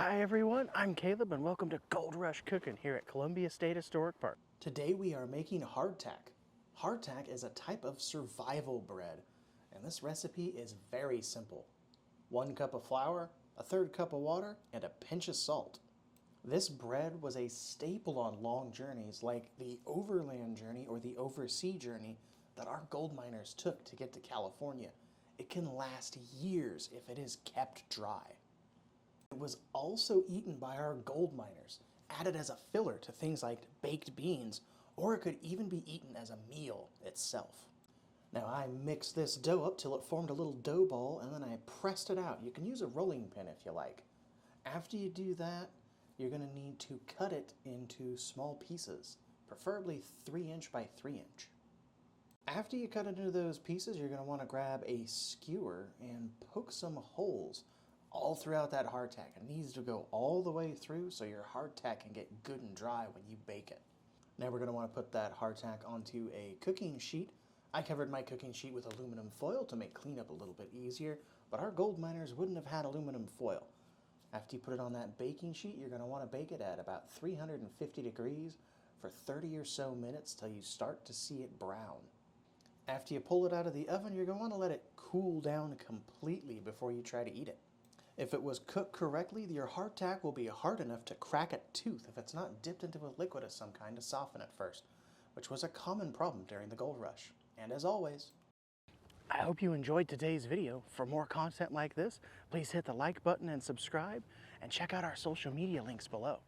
Hi everyone, I'm Caleb and welcome to Gold Rush Cooking here at Columbia State Historic Park. Today we are making hardtack. Hardtack is a type of survival bread, and this recipe is very simple. 1 cup of flour, a 1/3 cup of water, and a pinch of salt. This bread was a staple on long journeys like the overland journey or the oversea journey that our gold miners took to get to California. It can last years if it is kept dry. It was also eaten by our gold miners, added as a filler to things like baked beans, or it could even be eaten as a meal itself. Now I mixed this dough up till it formed a little dough ball, and then I pressed it out. You can use a rolling pin if you like. After you do that, you're going to need to cut it into small pieces, preferably 3" by 3". After you cut it into those pieces, you're going to want to grab a skewer and poke some holes all throughout that hardtack. It needs to go all the way through so your hardtack can get good and dry when you bake it. Now we're going to want to put that hardtack onto a cooking sheet. I covered my cooking sheet with aluminum foil to make cleanup a little bit easier, but our gold miners wouldn't have had aluminum foil. After you put it on that baking sheet, you're going to want to bake it at about 350 degrees for 30 or so minutes till you start to see it brown. After you pull it out of the oven, you're going to want to let it cool down completely before you try to eat it. If it was cooked correctly, your hardtack will be hard enough to crack a tooth if it's not dipped into a liquid of some kind to soften it first, which was a common problem during the gold rush. And as always, I hope you enjoyed today's video. For more content like this, please hit the like button and subscribe, and check out our social media links below.